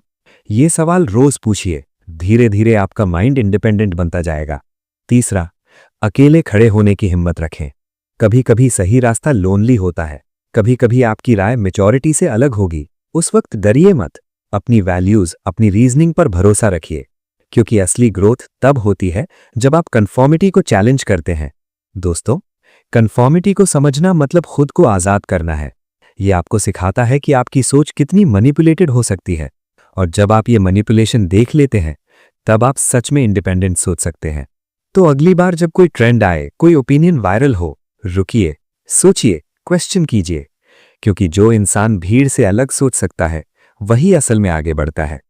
ये सवाल रोज पूछिए। धीरे धीरे आपका माइंड इंडिपेंडेंट बनता जाएगा। तीसरा, अकेले खड़े होने की हिम्मत रखें। कभी कभी सही रास्ता लोनली होता है, कभी कभी आपकी राय मैच्योरिटी से अलग होगी। उस वक्त डरिए मत, अपनी वैल्यूज, अपनी रीजनिंग पर भरोसा रखिए, क्योंकि असली ग्रोथ तब होती है जब आप कन्फॉर्मिटी को चैलेंज करते हैं। दोस्तों, कन्फॉर्मिटी को समझना मतलब खुद को आजाद करना है। यह आपको सिखाता है कि आपकी सोच कितनी मैनिपुलेटेड हो सकती है, और जब आप ये मैनिपुलेशन देख लेते हैं, तब आप सच में इंडिपेंडेंट सोच सकते हैं। तो अगली बार जब कोई ट्रेंड आए, कोई ओपिनियन वायरल हो, रुकिए, सोचिए, क्वेश्चन कीजिए, क्योंकि जो इंसान भीड़ से अलग सोच सकता है वही असल में आगे बढ़ता है,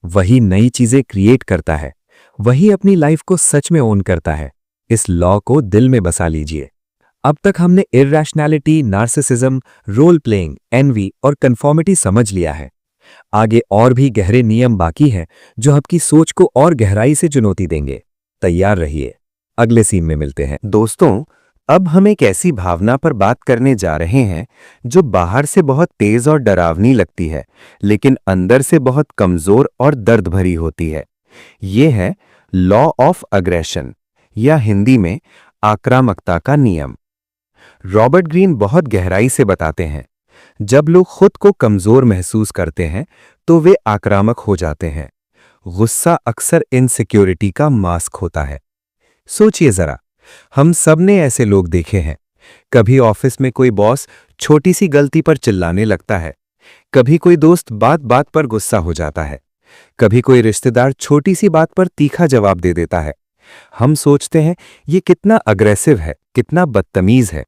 वही नई चीजें क्रिएट करता है, वही अपनी लाइफ को सच में ओन करता है। इस लॉ को दिल में बसा लीजिए। अब तक हमने irrationality, narcissism, role playing, N V और कन्फॉर्मिटी समझ लिया है। आगे और भी गहरे नियम बाकी हैं जो आपकी सोच को और गहराई से चुनौती देंगे। तैयार रहिए, अगले सीन में मिलते हैं। दोस्तों, अब हम एक ऐसी भावना पर बात करने जा रहे हैं जो बाहर से बहुत तेज और डरावनी लगती है, लेकिन अंदर से बहुत कमजोर और दर्द भरी होती है। ये है लॉ ऑफ अग्रेशन, या हिंदी में आक्रामकता का नियम। रॉबर्ट ग्रीन बहुत गहराई से बताते हैं, जब लोग खुद को कमजोर महसूस करते हैं तो वे आक्रामक हो जाते हैं। गुस्सा अक्सर इनसिक्योरिटी का मास्क होता है। सोचिए जरा, हम सब ने ऐसे लोग देखे हैं। कभी ऑफिस में कोई बॉस छोटी सी गलती पर चिल्लाने लगता है, कभी कोई दोस्त बात बात पर गुस्सा हो जाता है, कभी कोई रिश्तेदार छोटी सी बात पर तीखा जवाब दे देता है। हम सोचते हैं ये कितना अग्रेसिव है, कितना बदतमीज है,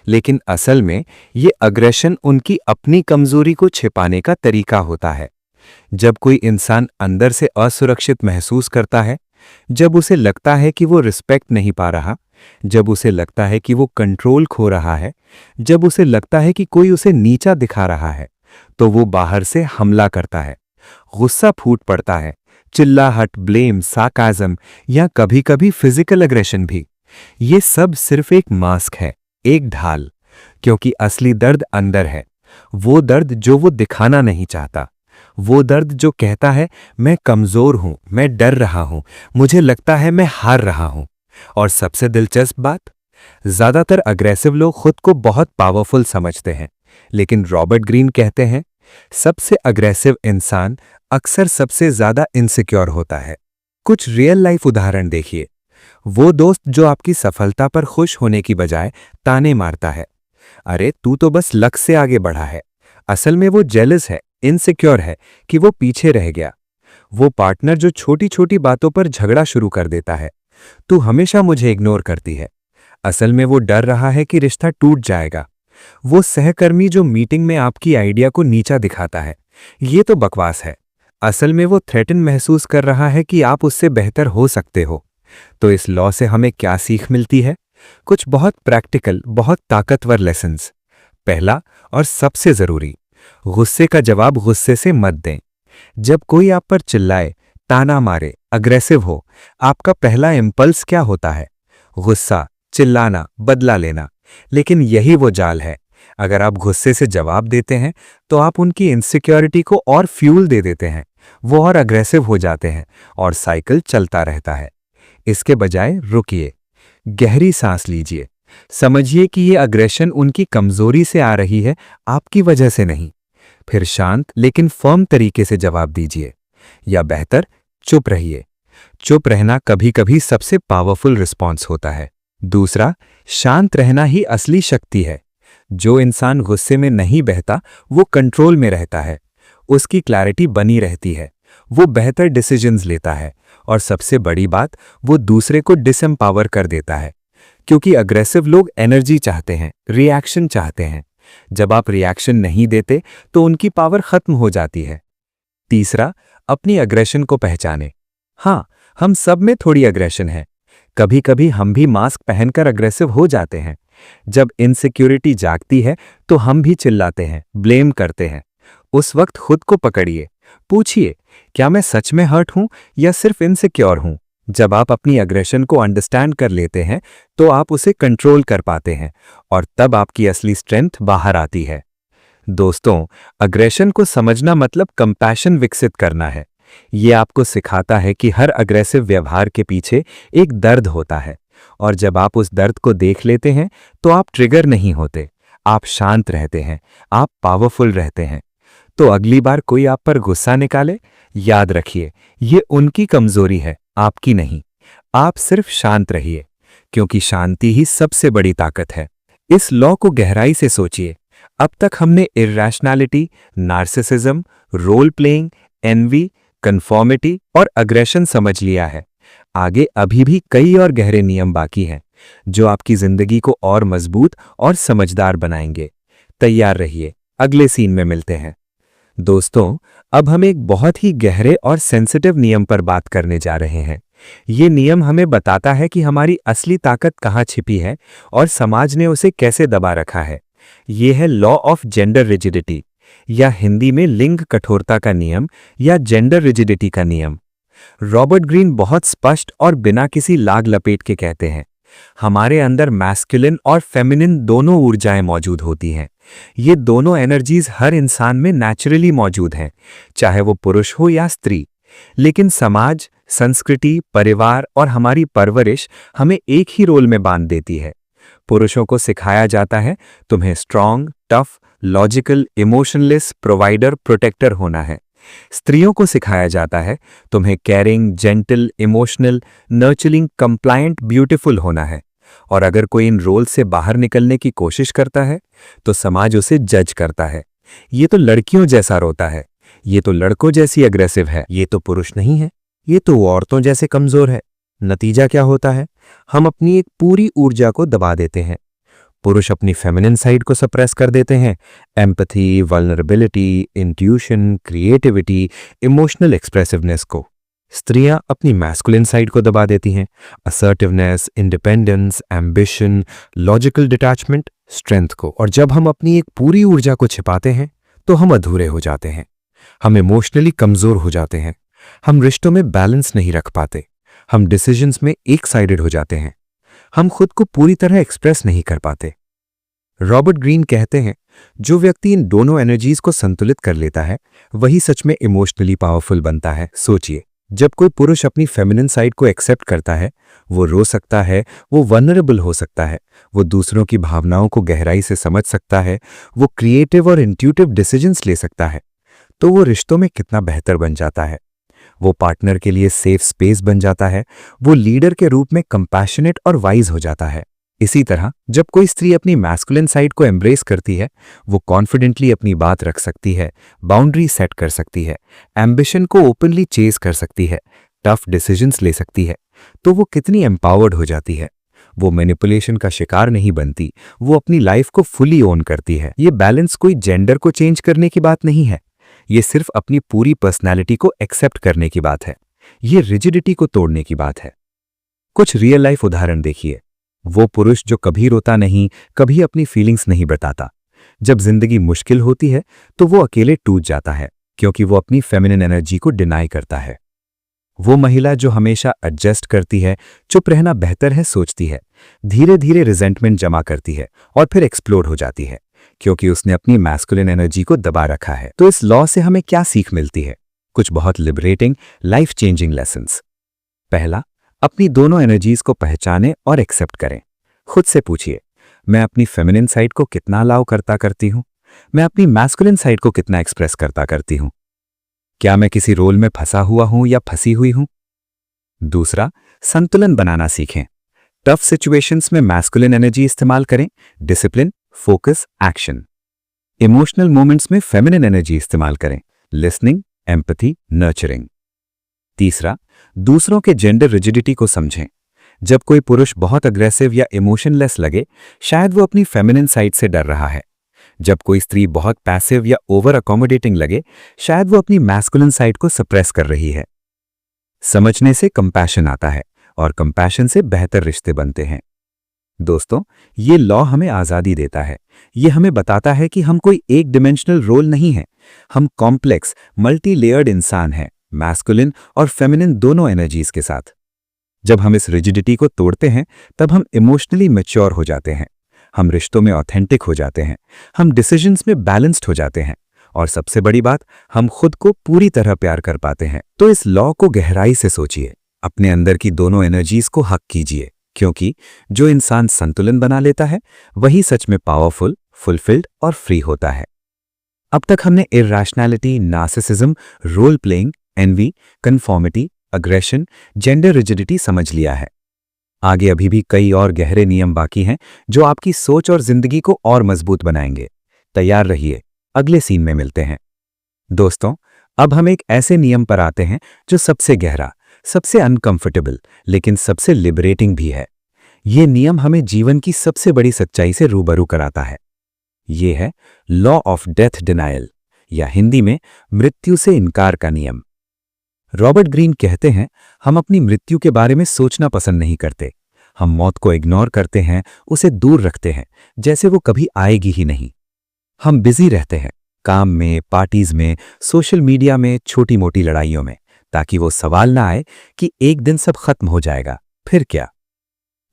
लेकिन असल में ये अग्रेशन उनकी अपनी कमजोरी को छिपाने का तरीका होता है। जब कोई इंसान अंदर से असुरक्षित महसूस करता है, जब उसे लगता है कि वो रिस्पेक्ट नहीं पा रहा, जब उसे लगता है कि वो कंट्रोल खो रहा है, जब उसे लगता है कि कोई उसे नीचा दिखा रहा है, तो वो बाहर से हमला करता है। गुस्सा फूट पड़ता है, चिल्लाहट, ब्लेम, सार्काज़म या कभी-कभी फिजिकल एग्रेशन भी। ये सब सिर्फ एक मास्क है, एक ढाल, क्योंकि असली दर्द अंदर है। वो दर्द जो वो दिखाना नहीं चाहता, वो दर्द जो कहता है मैं कमजोर हूं, मैं डर रहा हूं, मुझे लगता है मैं हार रहा हूं। और सबसे दिलचस्प बात, ज्यादातर अग्रेसिव लोग खुद को बहुत पावरफुल समझते हैं, लेकिन रॉबर्ट ग्रीन कहते हैं सबसे अग्रेसिव इंसान अक्सर सबसे ज्यादा इनसिक्योर होता है। कुछ रियल लाइफ उदाहरण देखिए। वो दोस्त जो आपकी सफलता पर खुश होने की बजाय ताने मारता है, अरे तू तो बस लक से आगे बढ़ा है, असल में वो जेलस है, इनसिक्योर है कि वो पीछे रह गया। वो पार्टनर जो छोटी छोटी बातों पर झगड़ा शुरू कर देता है, तू हमेशा मुझे इग्नोर करती है, असल में वो डर रहा है कि रिश्ता टूट जाएगा। वो सहकर्मी जो मीटिंग में आपकी आइडिया को नीचा दिखाता है, ये तो बकवास है, असल में वो थ्रेटन महसूस कर रहा है कि आप उससे बेहतर हो सकते हो। तो इस लॉ से हमें क्या सीख मिलती है? कुछ बहुत प्रैक्टिकल, बहुत ताकतवर लेसन्स। पहला और सबसे जरूरी, गुस्से का जवाब गुस्से से मत दें। जब कोई आप पर चिल्लाए, ताना मारे, अग्रेसिव हो, आपका पहला इंपल्स क्या होता है? गुस्सा, चिल्लाना, बदला लेना। लेकिन यही वो जाल है। अगर आप गुस्से से जवाब देते हैं तो आप उनकी इनसिक्योरिटी को और फ्यूल दे देते हैं। वो और अग्रेसिव हो जाते हैं और साइकिल चलता रहता है। इसके बजाय रुकिए, गहरी सांस लीजिए, समझिए कि ये अग्रेशन उनकी कमजोरी से आ रही है, आपकी वजह से नहीं। फिर शांत लेकिन फर्म तरीके से जवाब दीजिए, या बेहतर चुप रहिए। चुप रहना कभी कभी सबसे पावरफुल रिस्पॉन्स होता है। दूसरा, शांत रहना ही असली शक्ति है। जो इंसान गुस्से में नहीं बहता वो कंट्रोल में रहता है, उसकी क्लैरिटी बनी रहती है, वो बेहतर डिसीजंस लेता है और सबसे बड़ी बात, वो दूसरे को डिसएम्पावर कर देता है। क्योंकि अग्रेसिव लोग एनर्जी चाहते हैं, रिएक्शन चाहते हैं। जब आप रिएक्शन नहीं देते तो उनकी पावर खत्म हो जाती है। तीसरा, अपनी अग्रेशन को पहचाने। हाँ, हम सब में थोड़ी अग्रेशन है। कभी कभी हम भी मास्क पहनकर अग्रेसिव हो जाते हैं। जब इनसिक्योरिटी जागती है तो हम भी चिल्लाते हैं, ब्लेम करते हैं। उस वक्त खुद को पकड़िए, पूछिए, क्या मैं सच में हर्ट हूं या सिर्फ इनसिक्योर हूं? जब आप अपनी अग्रेशन को अंडरस्टैंड कर लेते हैं तो आप उसे कंट्रोल कर पाते हैं और तब आपकी असली स्ट्रेंथ बाहर आती है। दोस्तों, अग्रेशन को समझना मतलब कंपैशन विकसित करना है। ये आपको सिखाता है कि हर अग्रेसिव व्यवहार के पीछे एक दर्द होता है और जब आप उस दर्द को देख लेते हैं तो आप ट्रिगर नहीं होते, आप शांत रहते हैं, आप पावरफुल रहते हैं। तो अगली बार कोई आप पर गुस्सा निकाले, याद रखिए, ये उनकी कमजोरी है, आपकी नहीं। आप सिर्फ शांत रहिए, क्योंकि शांति ही सबसे बड़ी ताकत है। इस लॉ को गहराई से सोचिए। अब तक हमने irrationality, narcissism, role playing, envy, conformity और अग्रेशन समझ लिया है। आगे अभी भी कई और गहरे नियम बाकी हैं जो आपकी जिंदगी को और मजबूत और समझदार बनाएंगे। तैयार रहिए, अगले सीन में मिलते हैं। दोस्तों, अब हम एक बहुत ही गहरे और सेंसिटिव नियम पर बात करने जा रहे हैं। ये नियम हमें बताता है कि हमारी असली ताकत कहाँ छिपी है और समाज ने उसे कैसे दबा रखा है। ये है लॉ ऑफ जेंडर रिजिडिटी, या हिंदी में लिंग कठोरता का नियम या जेंडर रिजिडिटी का नियम। रॉबर्ट ग्रीन बहुत स्पष्ट और बिना किसी लाग लपेट के कहते हैं, हमारे अंदर मैस्कुलिन और फेमिनिन दोनों ऊर्जाएं मौजूद होती हैं। ये दोनों एनर्जीज हर इंसान में नेचुरली मौजूद हैं, चाहे वो पुरुष हो या स्त्री। लेकिन समाज, संस्कृति, परिवार और हमारी परवरिश हमें एक ही रोल में बांध देती है। पुरुषों को सिखाया जाता है, तुम्हें strong, tough, logical, emotionless, provider, protector होना है। स्त्रियों को सिखाया जाता है, तुम्हें caring, gentle, emotional, nurturing, compliant, beautiful होना है। और अगर कोई इन रोल से बाहर निकलने की कोशिश करता है तो समाज उसे जज करता है। ये तो लड़कियों जैसा रोता है, ये तो लड़कों जैसी अग्रेसिव है, ये तो पुरुष नहीं है, ये तो औरतों जैसे कमजोर है। नतीजा क्या होता है? हम अपनी एक पूरी ऊर्जा को दबा देते हैं। पुरुष अपनी फेमिनिन साइड को सप्रेस कर देते हैं, empathy, vulnerability, intuition, creativity, emotional expressiveness को। स्त्रियां अपनी मैस्कुलिन साइड को दबा देती हैं, assertiveness, independence, ambition, logical detachment, strength को। और जब हम अपनी एक पूरी ऊर्जा को छिपाते हैं तो हम अधूरे हो जाते हैं, हम इमोशनली कमजोर हो जाते हैं, हम रिश्तों में बैलेंस नहीं रख पाते, हम डिसीजंस में एक साइडेड हो जाते हैं, हम खुद को पूरी तरह एक्सप्रेस नहीं कर पाते। रॉबर्ट ग्रीन कहते हैं, जो व्यक्ति इन दोनों एनर्जीज को संतुलित कर लेता है वही सच में इमोशनली पावरफुल बनता है। सोचिए, जब कोई पुरुष अपनी फेमिनिन साइड को एक्सेप्ट करता है, वो रो सकता है, वो वल्नरेबल हो सकता है, वो दूसरों की भावनाओं को गहराई से समझ सकता है, वो क्रिएटिव और इंट्यूटिव डिसीजंस ले सकता है, तो वो रिश्तों में कितना बेहतर बन जाता है। वो पार्टनर के लिए सेफ स्पेस बन जाता है, वो लीडर के रूप में कंपैशनेट और वाइज हो जाता है। इसी तरह जब कोई स्त्री अपनी मैस्कुलिन साइड को एम्ब्रेस करती है, वो कॉन्फिडेंटली अपनी बात रख सकती है, बाउंड्री सेट कर सकती है, एम्बिशन को ओपनली चेज कर सकती है, टफ डिसीजंस ले सकती है, तो वो कितनी एम्पावर्ड हो जाती है। वो मैनिपुलेशन का शिकार नहीं बनती, वो अपनी लाइफ को फुली ओन करती है। ये बैलेंस कोई जेंडर को चेंज करने की बात नहीं है, ये सिर्फ अपनी पूरी पर्सनैलिटी को एक्सेप्ट करने की बात है। ये रिजिडिटी को तोड़ने की बात है। कुछ रियल लाइफ उदाहरण देखिए। वो पुरुष जो कभी रोता नहीं, कभी अपनी फीलिंग्स नहीं बताता, जब जिंदगी मुश्किल होती है तो वो अकेले टूट जाता है, क्योंकि वो अपनी फेमिनिन एनर्जी को डिनाई करता है। वो महिला जो हमेशा एडजस्ट करती है, चुप रहना बेहतर है सोचती है, धीरे धीरे रिजेंटमेंट जमा करती है और फिर एक्सप्लोड हो जाती है, क्योंकि उसने अपनी मैस्कुलिन एनर्जी को दबा रखा है। तो इस लॉ से हमें क्या सीख मिलती है? कुछ बहुत लिबरेटिंग, लाइफ चेंजिंग लेसन्स। पहला, अपनी दोनों एनर्जीज को पहचानें और एक्सेप्ट करें। खुद से पूछिए, मैं अपनी फेमिनिन साइड को कितना अलाउ करती हूं? मैं अपनी मैस्कुलिन साइड को कितना एक्सप्रेस करती हूं? क्या मैं किसी रोल में फंसा हुआ हूं या फंसी हुई हूं? दूसरा, संतुलन बनाना सीखें। टफ सिचुएशंस में मैस्कुलिन एनर्जी इस्तेमाल करें, discipline, focus, action. Emotional moments में फेमिनिन एनर्जी इस्तेमाल करें, लिसनिंग, एम्पैथी, नर्चरिंग। तीसरा, दूसरों के जेंडर रिजिडिटी को समझें। जब कोई पुरुष बहुत अग्रेसिव या इमोशनलेस लगे, शायद वो अपनी फेमिनिन साइड से डर रहा है। जब कोई स्त्री बहुत पैसिव या ओवर अकोमोडेटिंग लगे, शायद वो अपनी मैस्कुलिन साइड को सप्रेस कर रही है। समझने से कंपैशन आता है और कंपैशन से बेहतर रिश्ते बनते हैं। दोस्तों, ये लॉ हमें आजादी देता है। ये हमें बताता है कि हम कोई एक डिमेंशनल रोल नहीं है। हम कॉम्प्लेक्स, मल्टी लेयर्ड इंसान हैं, मैस्कुलिन और फेमिनिन दोनों एनर्जीज के साथ। जब हम इस रिजिडिटी को तोड़ते हैं, तब हम इमोशनली मैच्योर हो जाते हैं, हम रिश्तों में ऑथेंटिक हो जाते हैं, हम डिसीजंस में बैलेंस्ड हो जाते हैं, और सबसे बड़ी बात, हम खुद को पूरी तरह प्यार कर पाते हैं। तो इस लॉ को गहराई से सोचिए, अपने अंदर की दोनों एनर्जीज को हक कीजिए, क्योंकि जो इंसान संतुलन बना लेता है, वही सच में पावरफुल, फुलफिल्ड और फ्री होता है। अब तक हमने irrationality, narcissism, role playing, envy, conformity, aggression, gender rigidity समझ लिया है। आगे अभी भी कई और गहरे नियम बाकी हैं जो आपकी सोच और जिंदगी को और मजबूत बनाएंगे। तैयार रहिए, अगले सीन में मिलते हैं। दोस्तों, अब हम एक ऐसे नियम पर आते हैं जो सबसे गहरा, सबसे अनकंफर्टेबल, लेकिन सबसे लिबरेटिंग भी है। ये नियम हमें जीवन की सबसे बड़ी सच्चाई से रूबरू कराता है। ये है लॉ ऑफ डेथ डिनायल, या हिंदी में मृत्यु से इनकार का नियम। रॉबर्ट ग्रीन कहते हैं, हम अपनी मृत्यु के बारे में सोचना पसंद नहीं करते। हम मौत को इग्नोर करते हैं, उसे दूर रखते हैं, जैसे वो कभी आएगी ही नहीं। हम बिजी रहते हैं, काम में, पार्टीज में, सोशल मीडिया में, छोटी मोटी लड़ाइयों में, ताकि वो सवाल ना आए कि एक दिन सब खत्म हो जाएगा, फिर क्या।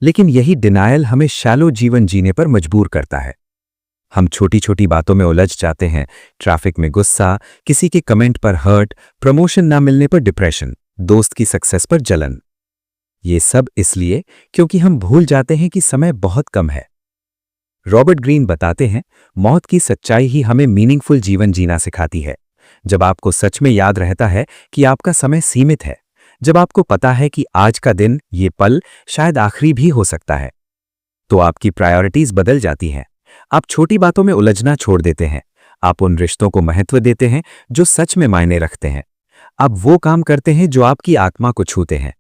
लेकिन यही डिनायल हमें शैलो जीवन जीने पर मजबूर करता है। हम छोटी छोटी बातों में उलझ जाते हैं, ट्रैफिक में गुस्सा, किसी के कमेंट पर हर्ट, प्रमोशन ना मिलने पर डिप्रेशन, दोस्त की सक्सेस पर जलन। ये सब इसलिए क्योंकि हम भूल जाते हैं कि समय बहुत कम है। रॉबर्ट ग्रीन बताते हैं, मौत की सच्चाई ही हमें मीनिंगफुल जीवन जीना सिखाती है। जब आपको सच में याद रहता है कि आपका समय सीमित है, जब आपको पता है कि आज का दिन, ये पल शायद आखिरी भी हो सकता है, तो आपकी प्रायोरिटीज बदल जाती हैं। आप छोटी बातों में उलझना छोड़ देते हैं। आप उन रिश्तों को महत्व देते हैं जो सच में मायने रखते हैं। आप वो काम करते हैं जो आपकी आत्मा को छूते हैं।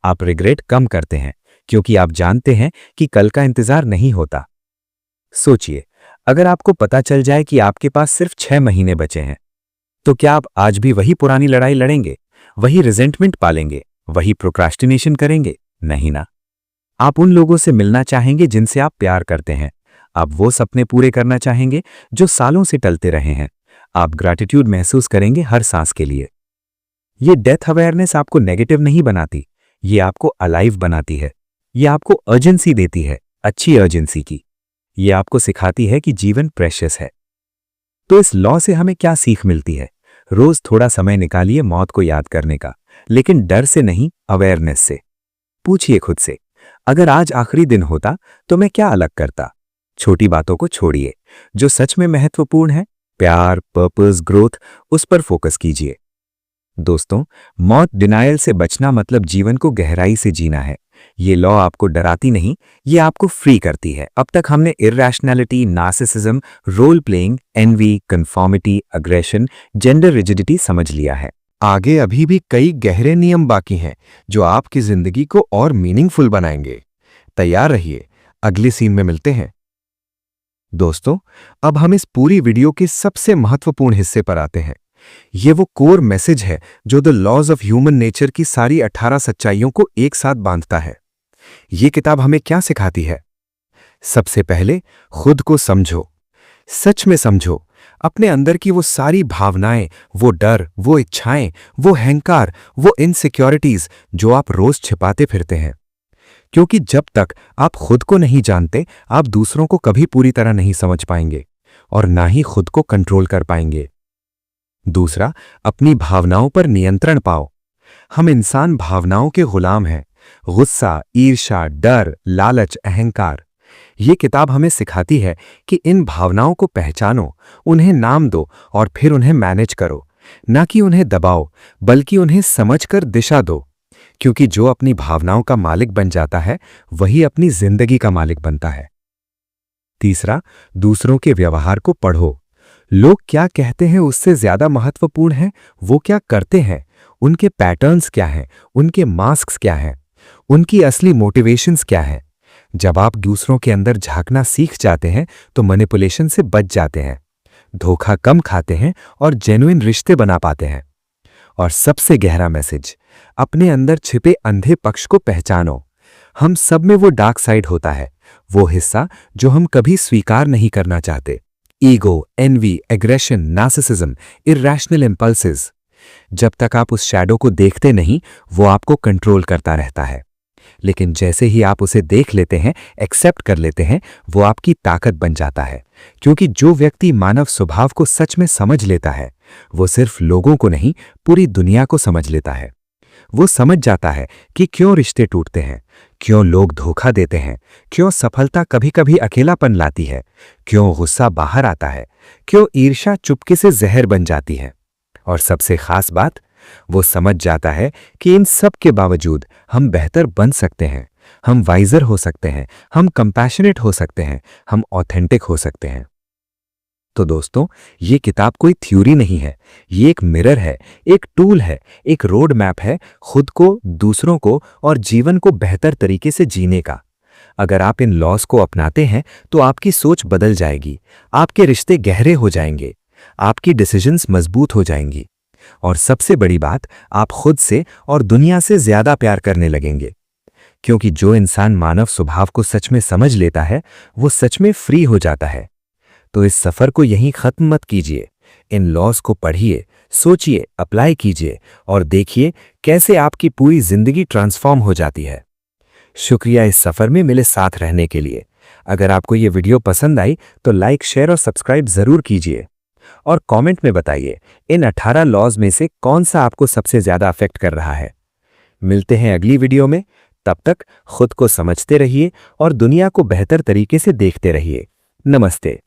आप रिग्रेट कम करते हैं, क्योंकि आप जानते हैं कि कल का इंतजार नहीं होता। सोचिए, अगर आपको पता चल जाए कि आपके पास सिर्फ 6 महीने बचे हैं, तो क्या आप आज भी वही पुरानी लड़ाई लड़ेंगे, वही रिजेंटमेंट पालेंगे, वही प्रोक्रास्टिनेशन करेंगे? नहीं ना। आप उन लोगों से मिलना चाहेंगे जिनसे आप प्यार करते हैं। आप वो सपने पूरे करना चाहेंगे जो सालों से टलते रहे हैं। आप ग्रैटिट्यूड महसूस करेंगे हर सांस के लिए। ये डेथ अवेयरनेस आपको नेगेटिव नहीं बनाती, ये आपको अलाइव बनाती है। ये आपको अर्जेंसी देती है, अच्छी अर्जेंसी की। ये आपको सिखाती है कि जीवन प्रेशियस है। तो इस लॉ से हमें क्या सीख मिलती है? रोज थोड़ा समय निकालिए मौत को याद करने का, लेकिन डर से नहीं, अवेयरनेस से। पूछिए खुद से, अगर आज आखिरी दिन होता तो मैं क्या अलग करता? छोटी बातों को छोड़िए, जो सच में महत्वपूर्ण है, प्यार, पर्पस, ग्रोथ, उस पर फोकस कीजिए। दोस्तों, मौत डिनायल से बचना मतलब जीवन को गहराई से जीना है। ये लॉ आपको डराती नहीं, ये आपको फ्री करती है। अब तक हमने irrationality, narcissism, role playing, envy, conformity, aggression, gender rigidity समझ लिया है। आगे अभी भी कई गहरे नियम बाकी हैं जो आपकी जिंदगी को और मीनिंगफुल बनाएंगे। तैयार रहिए, अगले सीन में मिलते हैं। दोस्तों, अब हम इस पूरी वीडियो के सबसे महत्वपूर्ण हिस्से पर आते हैं। ये वो कोर मैसेज है जो the laws of human nature की सारी 18 सच्चाइयों को एक साथ बांधता है। ये किताब हमें क्या सिखाती है? सबसे पहले खुद को समझो, सच में समझो अपने अंदर की वो सारी भावनाएं, वो डर, वो इच्छाएं, वो अहंकार, वो इनसिक्योरिटीज जो आप रोज छिपाते फिरते हैं। क्योंकि जब तक आप खुद को नहीं जानते, आप दूसरों को कभी पूरी तरह नहीं समझ पाएंगे और ना ही खुद को कंट्रोल कर पाएंगे। दूसरा, अपनी भावनाओं पर नियंत्रण पाओ। हम इंसान भावनाओं के गुलाम हैं। गुस्सा, ईर्ष्या, डर, लालच, अहंकार। ये किताब हमें सिखाती है कि इन भावनाओं को पहचानो, उन्हें नाम दो और फिर उन्हें मैनेज करो। ना कि उन्हें दबाओ, बल्कि उन्हें समझकर दिशा दो। क्योंकि जो अपनी भावनाओं का मालिक बन जाता है, वही अपनी जिंदगी का मालिक बनता है। तीसरा, दूसरों के व्यवहार को पढ़ो। लोग क्या कहते हैं उससे ज्यादा महत्वपूर्ण है वो क्या करते हैं, उनके पैटर्न्स क्या हैं, उनके मास्क्स क्या हैं, उनकी असली मोटिवेशंस क्या हैं। जब आप दूसरों के अंदर झांकना सीख जाते हैं तो मैनिपुलेशन से बच जाते हैं, धोखा कम खाते हैं और जेन्युइन रिश्ते बना पाते हैं। और सबसे गहरा मैसेज, अपने अंदर छिपे अंधे पक्ष को पहचानो। हम सब में वो डार्क साइड होता है, वो हिस्सा जो हम कभी स्वीकार नहीं करना चाहते। Ego, envy, aggression, narcissism, irrational impulses. जब तक आप उस शैडो को देखते नहीं, वो आपको कंट्रोल करता रहता है। लेकिन जैसे ही आप उसे देख लेते हैं, एक्सेप्ट कर लेते हैं, वो आपकी ताकत बन जाता है। क्योंकि जो व्यक्ति मानव स्वभाव को सच में समझ लेता है, वो सिर्फ लोगों को नहीं, पूरी दुनिया को समझ लेता है। वो समझ जाता है कि क्यों रिश्ते टूटते हैं, क्यों लोग धोखा देते हैं, क्यों सफलता कभी कभी अकेलापन लाती है, क्यों गुस्सा बाहर आता है, क्यों ईर्ष्या चुपके से जहर बन जाती है। और सबसे खास बात, वो समझ जाता है कि इन सब के बावजूद हम बेहतर बन सकते हैं, हम वाइजर हो सकते हैं, हम कंपैशनेट हो सकते हैं, हम ऑथेंटिक हो सकते हैं। तो दोस्तों, ये किताब कोई थ्योरी नहीं है, ये एक मिरर है, एक टूल है, एक रोड मैप है खुद को, दूसरों को और जीवन को बेहतर तरीके से जीने का। अगर आप इन लॉस को अपनाते हैं तो आपकी सोच बदल जाएगी, आपके रिश्ते गहरे हो जाएंगे, आपकी डिसीजंस मजबूत हो जाएंगी और सबसे बड़ी बात, आप खुद से और दुनिया से ज्यादा प्यार करने लगेंगे। क्योंकि जो इंसान मानव स्वभाव को सच में समझ लेता है, वो सच में फ्री हो जाता है। तो इस सफर को यहीं खत्म मत कीजिए। इन लॉस को पढ़िए, सोचिए, अप्लाई कीजिए और देखिए कैसे आपकी पूरी जिंदगी ट्रांसफॉर्म हो जाती है। शुक्रिया इस सफर में मेरे साथ रहने के लिए। अगर आपको ये वीडियो पसंद आई तो लाइक, शेयर और सब्सक्राइब जरूर कीजिए और कमेंट में बताइए इन 18 लॉज में से कौन सा आपको सबसे ज्यादा अफेक्ट कर रहा है। मिलते हैं अगली वीडियो में। तब तक खुद को समझते रहिए और दुनिया को बेहतर तरीके से देखते रहिए। नमस्ते।